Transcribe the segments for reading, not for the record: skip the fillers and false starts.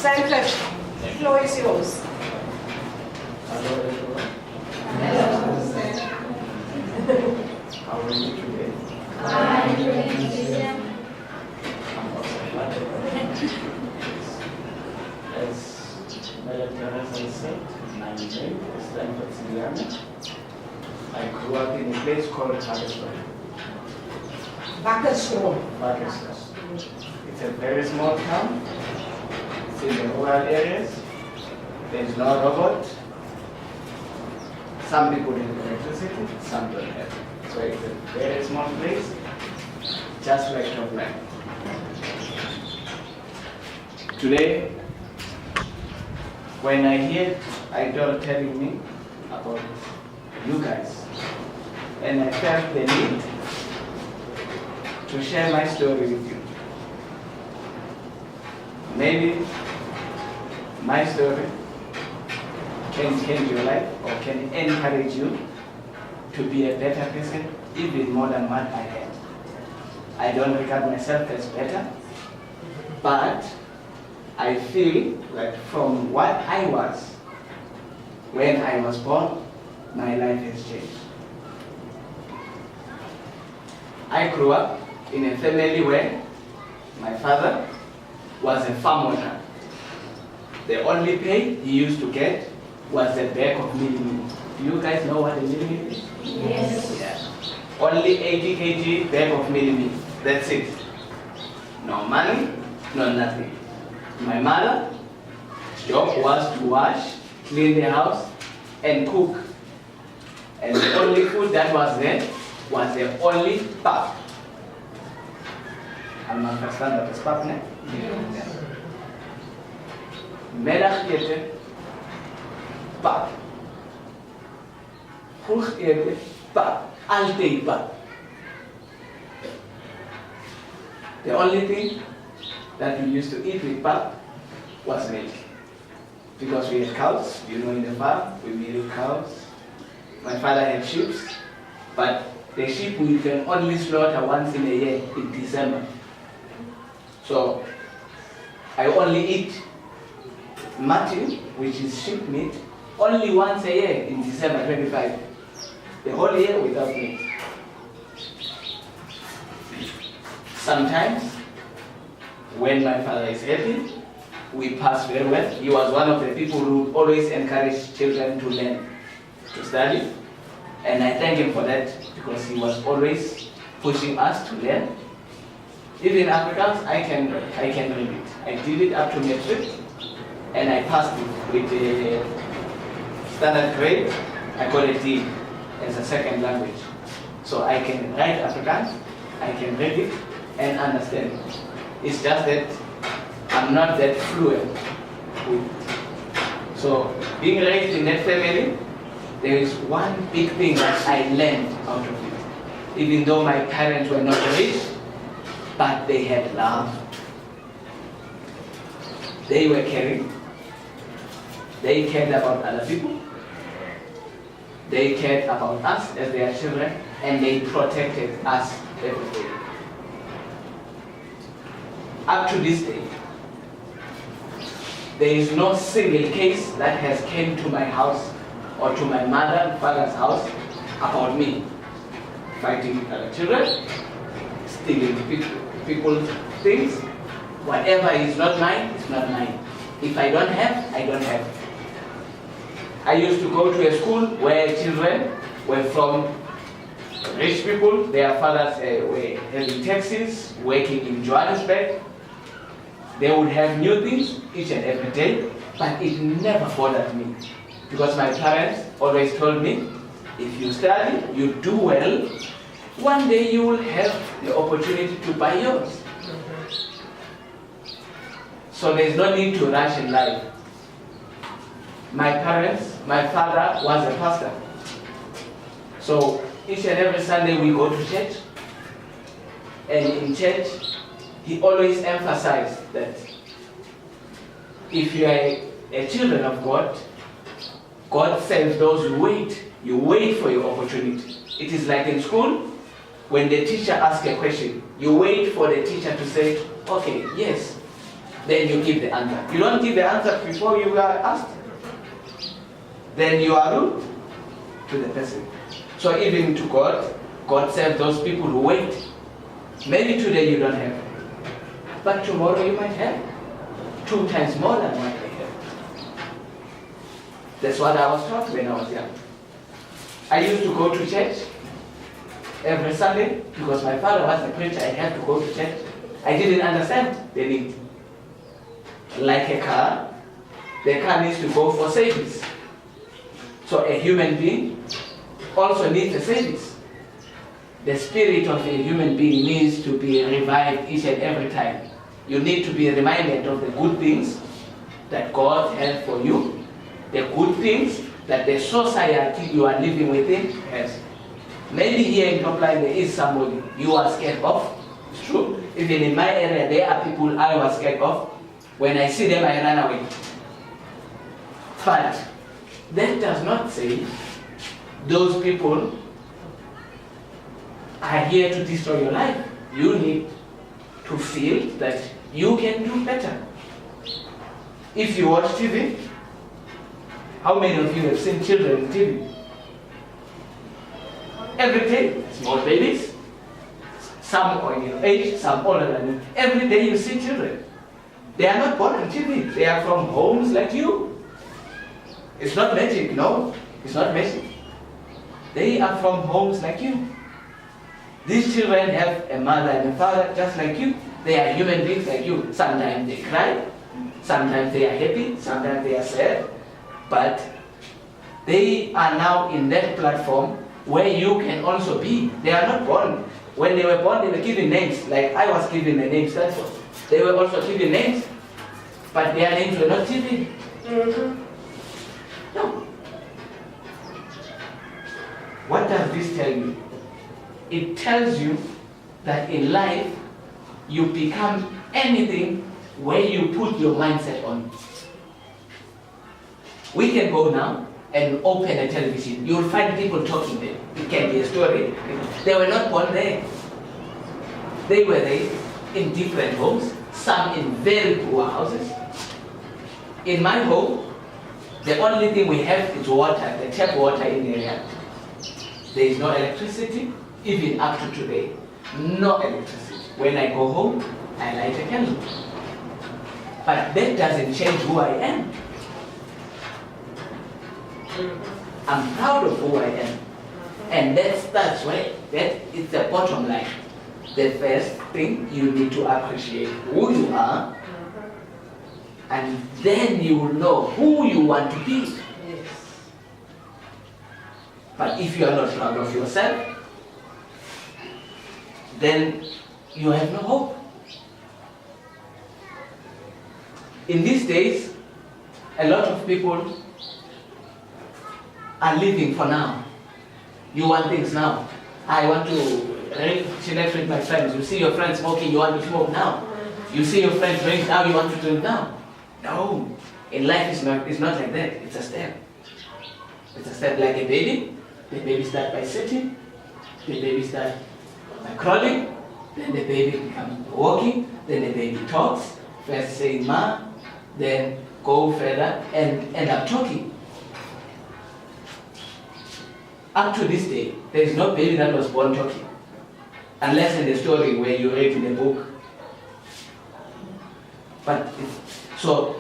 Stanford, the floor is yours. Hello everyone. Hello. How are you today? I'm doing I'm also fine. As Madam Teresa said, my name is Stanford. I grew up in a place called Pakistan. Pakistan. It's a very small town. It's in the rural areas. There's no robot. Some people have electricity, some don't have. So it's a very small place, just like top line. Today, when I hear Idol telling me about you guys, and I felt the need to share my story with you. Maybe my story can change your life or can encourage you to be a better person, even more than what I am. I don't regard myself as better, but I feel like from what I was when I was born, my life has changed. I grew up in a family where my father was a farm owner. The only pay he used to get was a bag of meal. Do you guys know what a meal is? Yes. Yeah. Only 80 kg bag of meal. That's it. No money, no nothing. My mother's job was to wash, clean the house, and cook. And the only food that was there was the only pap. I'm not understand what is pap now. Middag eten, pap. Vroeg eten, pap. Altijd pap. The only thing that we used to eat with pap was milk. Because we had cows, you know, in the farm, we milk cows. My father had sheep, but the sheep we can only slaughter once in a year in December. So I only eat mutton, which is sheep meat, only once a year in December 25. The whole year without meat. Sometimes, when my father is happy, we pass very well. He was one of the people who always encouraged children to learn, to study. And I thank him for that because he was always pushing us to learn. Even Afrikaans, I can read it. I did it up to metric, and I passed it with a standard grade. I got a D as a second language. So I can write Afrikaans, I can read it, and understand it. It's just that I'm not that fluent with it. So being raised in that family, there is one big thing that I learned out of it. Even though my parents were not rich, but they had love. They were caring. They cared about other people. They cared about us as their children, and they protected us every day. Up to this day, there is no single case that has came to my house or to my mother and father's house about me fighting with other children, stealing people's things. Whatever is not mine is not mine. If I don't have, I don't have. I used to go to a school where children were from rich people. Their fathers were having taxis, working in Johannesburg. They would have new things each and every day, but it never bothered me. Because my parents always told me, if you study, you do well, one day you will have the opportunity to buy yours. So there's no need to rush in life. My parents, my father was a pastor. So each and every Sunday we go to church. And in church, he always emphasized that if you are a children of God, God sends those who wait. You wait for your opportunity. It is like in school, when the teacher asks a question, you wait for the teacher to say, okay, yes. then you give the answer. You don't give the answer before you are asked, then you are rude to the person. So even to God, God saves those people who wait. Maybe today you don't have, but tomorrow you might have 2 times more than what I have. That's what I was taught when I was young. I used to go to church every Sunday because my father was a preacher. I had to go to church. I didn't understand the need. Like a car, the car needs to go for service. So a human being also needs a service. The spirit of a human being needs to be revived each and every time. You need to be reminded of the good things that God has for you, the good things that the society you are living within has. Maybe here in Topline there is somebody you are scared of. It's true. Even in my area there are people I was scared of. When I see them, I run away. But that does not say those people are here to destroy your life. You need to feel that you can do better. If you watch TV, how many of you have seen children on TV? Every day, small babies, some are in your age, some older than you. Every day you see children. They are not born on TV. They are from homes like you. It's not magic, no. It's not magic. They are from homes like you. These children have a mother and a father just like you. They are human beings like you. Sometimes they cry. Sometimes they are happy. Sometimes they are sad. But they are now in that platform where you can also be. They are not born. When they were born, they were given names. Like I was given the name Stanford. They were also given names, but their names were not given. No. What does this tell you? It tells you that in life, you become anything where you put your mindset on. We can go now and open a television. You'll find people talking there. It can be a story. They were not born there. They were there in different homes, some in very poor houses. In my home, the only thing we have is water, the tap water in the area. There is no electricity, even up to today. No electricity. When I go home, I light a candle. But that doesn't change who I am. I'm proud of who I am. And that's why that is the bottom line. The first thing, you need to appreciate who you are, and then you will know who you want to be. But if you are not proud of yourself, then you have no hope. In these days, a lot of people are living for now. You want things now. I want to connect with my friends. You see your friends smoking, you want to smoke now. You see your friends drink now, you want to drink now. No. In life, it's not like that. It's a step. It's a step like a baby. The baby starts by sitting. The baby starts by crawling. Then the baby becomes walking. Then the baby talks. First saying ma, then go further and end up talking. Up to this day, there is no baby that was born talking. Unless in the story where you read in the book.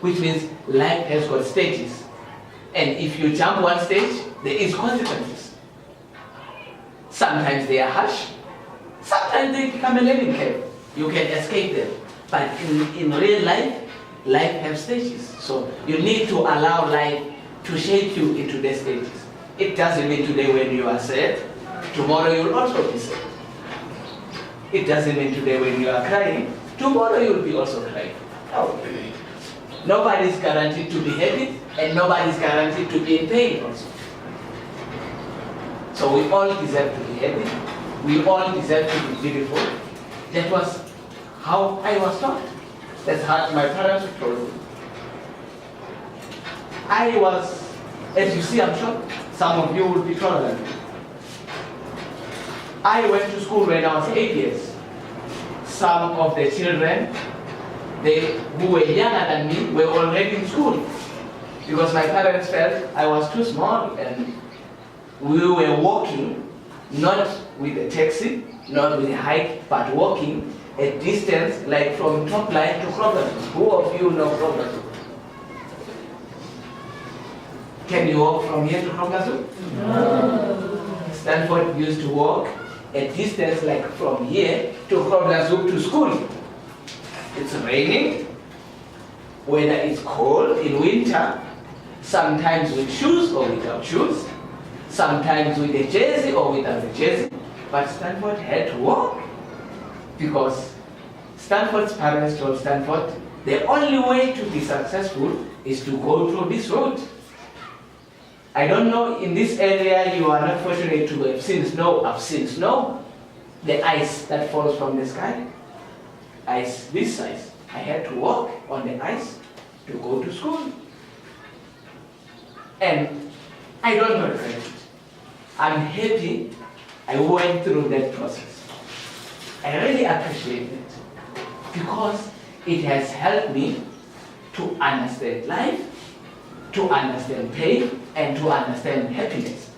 Which means life has got stages. And if you jump one stage, there is consequences. Sometimes they are harsh. Sometimes they become a learning curve. You can escape them. But in real life, life has stages. So you need to allow life to shape you into the stages. It doesn't mean today when you are sad, tomorrow you will also be sad. It doesn't mean today when you are crying, tomorrow you will be also crying. No. Nobody is guaranteed to be happy, and nobody is guaranteed to be in pain also. So we all deserve to be happy. We all deserve to be beautiful. That was how I was taught. That's how my parents told me. I was, as you see, I'm sure some of you will be taller than me. I went to school when I was 8 years. Some of the children, they who were younger than me were already in school. Because my parents felt I was too small and we were walking, not with a taxi, not with a hike, but walking a distance like from top line to Kroger. Who of you know Kroger? Can you walk from here to Kroger? No. Stanford used to walk a distance like from here to Kroger to school. It's raining, whether it's cold in winter, sometimes with shoes or without shoes, sometimes with a jersey or without a jersey, but Stanford had to walk because Stanford's parents told Stanford the only way to be successful is to go through this road. I don't know, in this area you are not fortunate to have seen snow. I've seen snow, the ice that falls from the sky, ice this size. I had to walk on the ice to go to school. And I don't regret it. I'm happy I went through that process. I really appreciate it because it has helped me to understand life, to understand pain, and to understand happiness.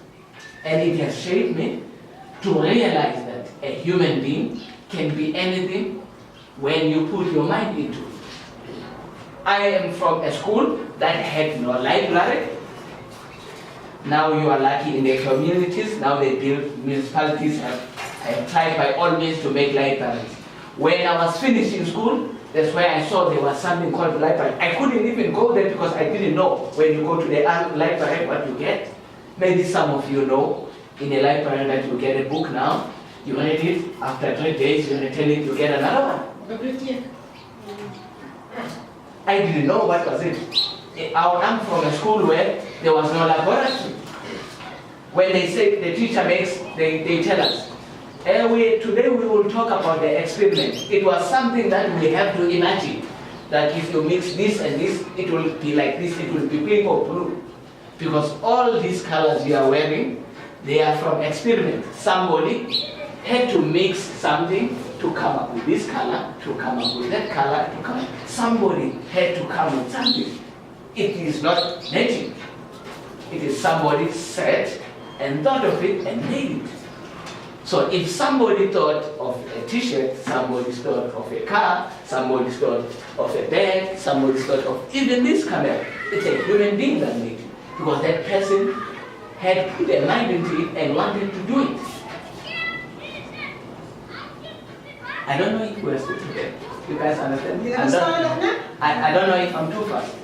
And it has shaped me to realize that a human being can be anything when you put your mind into it. I am from a school that had no library. Now you are lucky in the communities. Now they build, municipalities have tried by all means to make libraries. When I was finishing school, that's where I saw there was something called library. I couldn't even go there because I didn't know when you go to the library what you get. Maybe some of you know in a library that you get a book now, you read it, after 3 days you return it, you get another one. I didn't know what was it. I'm from a school where there was no laboratory. When they say the teacher makes, they tell us, today we will talk about the experiment. It was something that we have to imagine, that if you mix this and this, it will be like this, it will be pink or blue. Because all these colors you are wearing, they are from experiment. Somebody had to mix something to come up with this color, to come up with that color, to come. Somebody had to come with something. It is not native. It is somebody said and thought of it and made it. So if somebody thought of a t-shirt, somebody thought of a car, somebody thought of a bag, somebody thought of even this camera, it's a human being that made it. Because that person had put their mind into it and wanted to do it. I don't know if we're still together. You guys understand? I don't know if I'm too fast.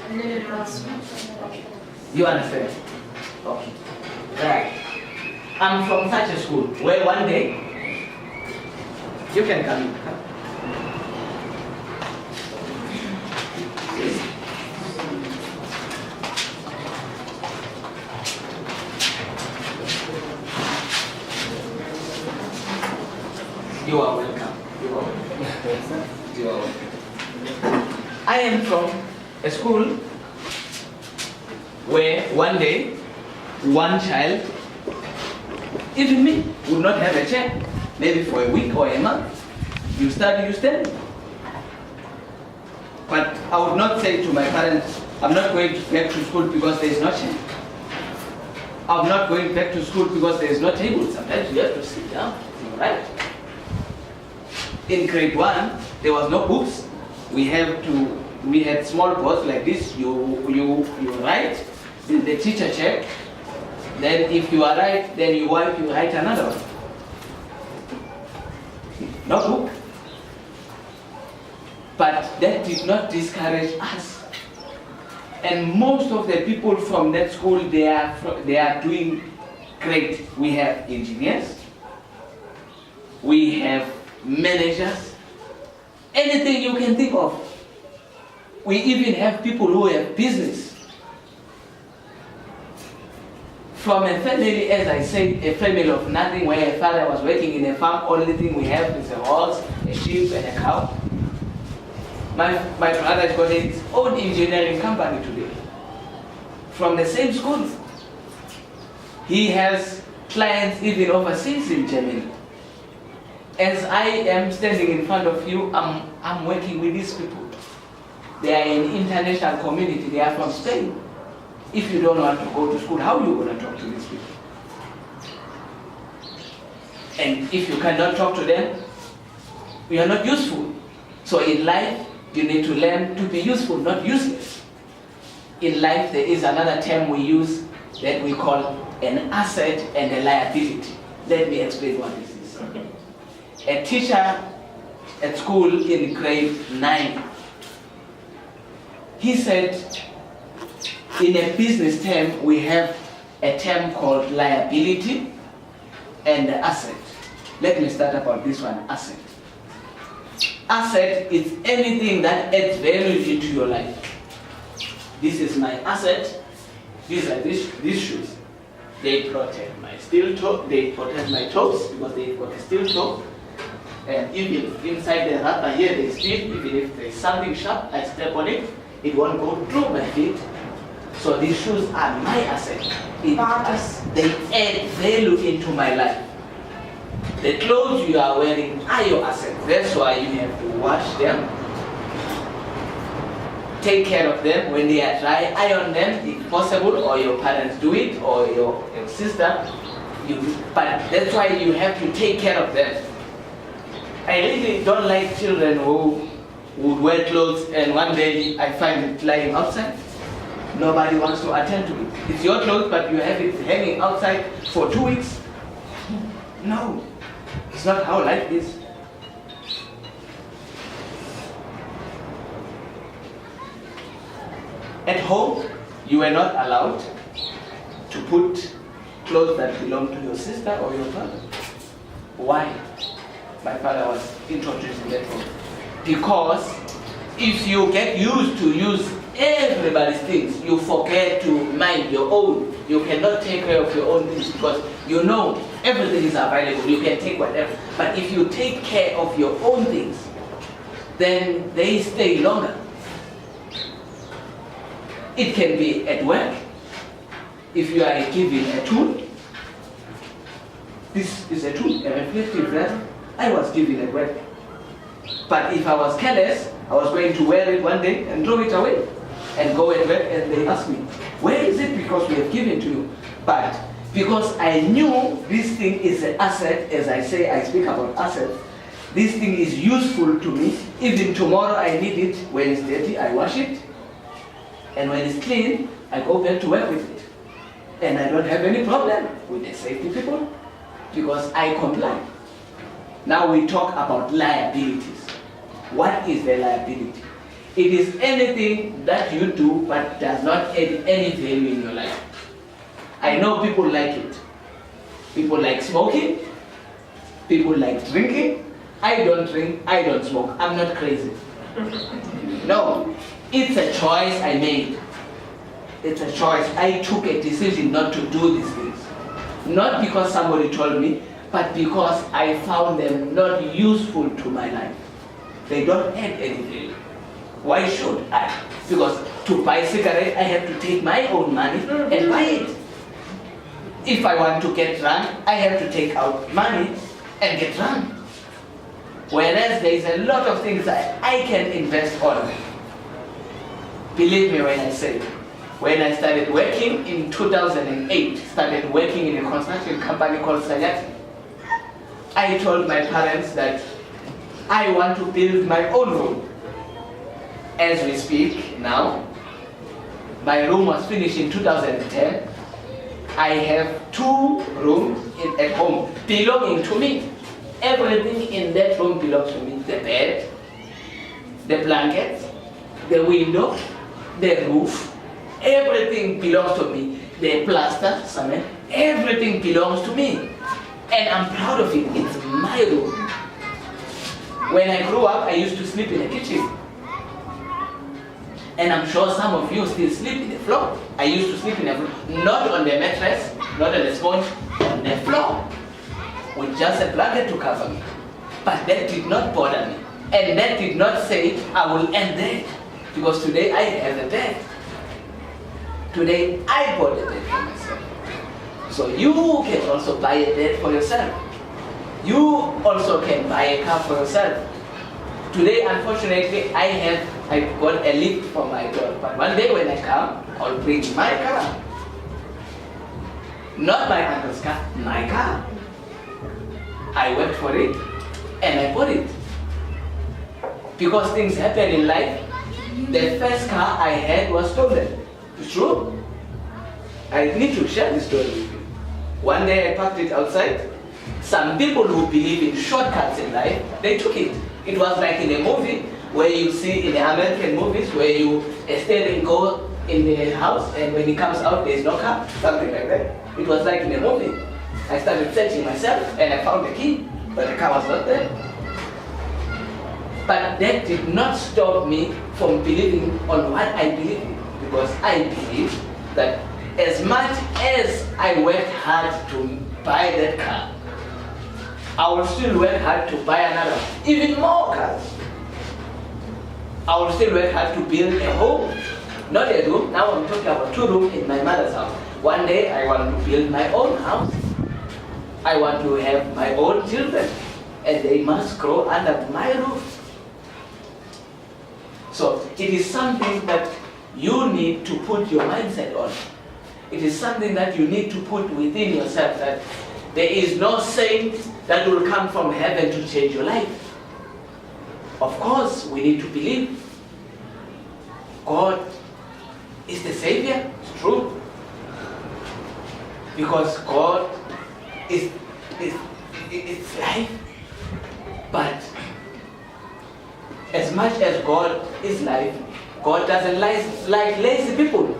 You understand? Okay. Right. I'm from such a school where one day, you can come in. You are welcome. You are welcome. You are welcome. I am from a school where one day, one child, even me, would not have a chair, maybe for a week or a month. You study, you study. But I would not say to my parents, I'm not going back to school because there is no chair. I'm not going back to school because there is no table. Sometimes you have to sit down, right? In grade 1, there was no books. We had small boards like this. You write, then the teacher check. Then if you are right, then you wipe, you write another one. No book. But that did not discourage us. And most of the people from that school, they are doing great. We have engineers. We have managers. Anything you can think of. We even have people who have business. From a family, as I said, a family of nothing, where a father was working in a farm, only thing we have is a horse, a sheep, and a cow. My brother's got his own engineering company today. From the same school. He has clients even overseas in Germany. As I am standing in front of you, I'm working with these people. They are in international community. They are from Spain. If you don't want to go to school, how are you going to talk to these people? And if you cannot talk to them, you are not useful. So in life, you need to learn to be useful, not useless. In life, there is another term we use that we call an asset and a liability. Let me explain what this is. A teacher at school in grade 9, he said, in a business term, we have a term called liability and asset. Let me start about this one, asset. Asset is anything that adds value into your life. This is my asset. These are these shoes. They protect my steel toe. They protect my toes because they've got a steel toe. And even inside the rubber here, they steel. Even if there's something sharp, I step on it, it won't go through my feet. So these shoes are my asset. They add value into my life. The clothes you are wearing are your asset. That's why you have to wash them, take care of them. When they are dry, iron them if possible, or your parents do it, or your sister. But that's why you have to take care of them. I really don't like children who would wear clothes and one day I find it lying outside. Nobody wants to attend to it. It's your clothes, but you have it hanging outside for 2 weeks. No, it's not how life is. At home, you were not allowed to put clothes that belong to your sister or your brother. Why? My father was introducing that home. Because if you get used to use everybody's things, you forget to mind your own. You cannot take care of your own things because you know everything is available. You can take whatever. But if you take care of your own things, then they stay longer. It can be at work. If you are given a tool, this is a tool, a reflective glass, I was given at work. But if I was careless, I was going to wear it one day and throw it away and go at work and they ask me, where is it? Because we have given to you. But because I knew this thing is an asset, as I say, I speak about assets, this thing is useful to me. Even tomorrow I need it. When it's dirty, I wash it. And when it's clean, I go back to work with it. And I don't have any problem with the safety people because I comply. Now we talk about liabilities. What is the liability? It is anything that you do but does not add any value in your life. I know people like it. People like smoking. People like drinking. I don't drink, I don't smoke. I'm not crazy. No, it's a choice I made. It's a choice. I took a decision not to do these things. Not because somebody told me, but because I found them not useful to my life. They don't add any value. Why should I? Because to buy cigarette, I have to take my own money and buy it. If I want to get drunk, I have to take out money and get drunk. Whereas there is a lot of things that I can invest on. Believe me when I say, when I started working in 2008, started working in a construction company called Sayati, I told my parents that I want to build my own room. As we speak now, my room was finished in 2010. I have 2 rooms at home belonging to me. Everything in that room belongs to me. The bed, the blankets, the window, the roof, everything belongs to me. The plaster, cement, everything belongs to me. And I'm proud of it. It's my room. When I grew up, I used to sleep in the kitchen. And I'm sure some of you still sleep in the floor. I used to sleep in the floor, not on the mattress, not on the sponge, on the floor, with just a blanket to cover me. But that did not bother me. And that did not say I will end there. Because today I have a bed. Today I bought a bed for myself. So you can also buy a bed for yourself. You also can buy a car for yourself. Today, unfortunately, I have I got a lift for my daughter. But one day when I come, I'll bring my car. Not my uncle's car, my car. I worked for it and I bought it. Because things happen in life. The first car I had was stolen. It's true. I need to share this story with you. One day I parked it outside. Some people who believe in shortcuts in life, they took it. It was like in a movie where you see in the American movies where you stay and go in the house and when it comes out there's no car, something like that. It was like in a movie. I started searching myself and I found the key, but the car was not there. But that did not stop me from believing on what I believe in, because I believe that as much as I worked hard to buy that car, I will still work hard to buy another, even more cars. I will still work hard to build a home, not a room. Now I'm talking about 2 rooms in my mother's house. One day I want to build my own house. I want to have my own children, and they must grow under my roof. So it is something that you need to put your mindset on. It is something that you need to put within yourself, that there is no saint that will come from heaven to change your life. Of course, we need to believe God is the Savior. It's true. Because God is life. But as much as God is life, God doesn't like lazy people.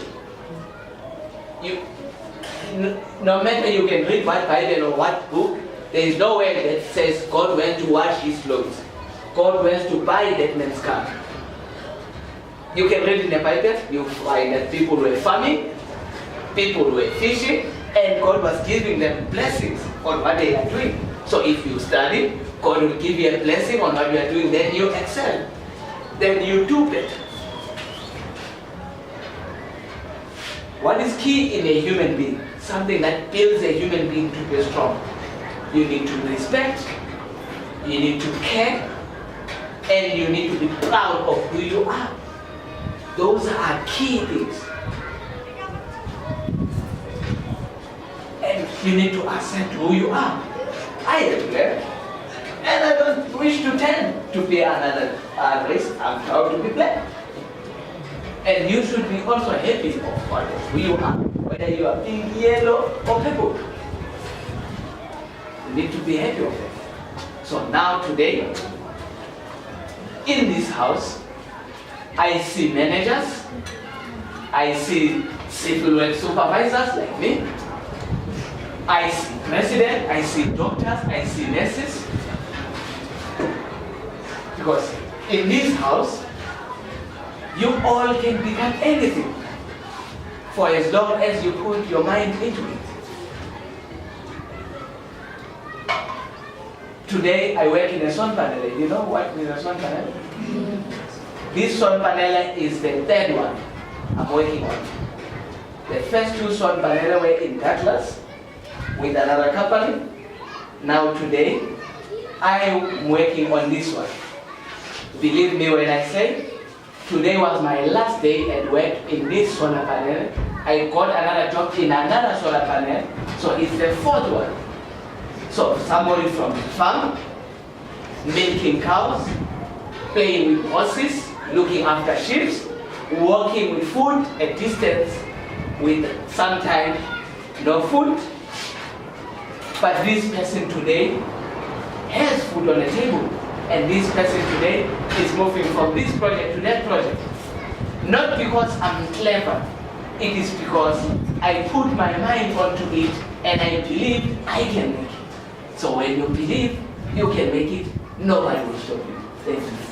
No matter you can read what Bible or what book, there is no way that says God went to wash his clothes. God went to buy that man's car. You can read in the Bible, you find that people were farming, people were fishing, and God was giving them blessings on what they are doing. So if you study, God will give you a blessing on what you are doing, then you excel. Then you do better. What is key in a human being? Something that builds a human being to be strong. You need to respect, you need to care, and you need to be proud of who you are. Those are key things. And you need to accept who you are. I am black, and I don't wish to tend to be another race. I'm proud to be black. And you should be also happy of who you are, whether you are pink, yellow, or purple. You need to be happy of it. So now today, in this house, I see managers, I see civil work supervisors like me, I see president, I see doctors, I see nurses. Because in this house, you all can become anything for as long as you put your mind into it. Today I work in a sun panel. You know what is a sun panel? This sun panel is the 3rd one I'm working on. The first 2 sun panel were in Douglas with another company. Now today I'm working on this one. Believe me when I say, today was my last day at work in this solar panel. I got another job in another solar panel, so it's the 4th one. So somebody from the farm, milking cows, playing with horses, looking after sheep, working with food at distance with sometimes no food. But this person today has food on the table. And this person today is moving from this project to that project. Not because I'm clever, it is because I put my mind onto it and I believe I can make it. So when you believe you can make it, nobody will stop you. Thank you.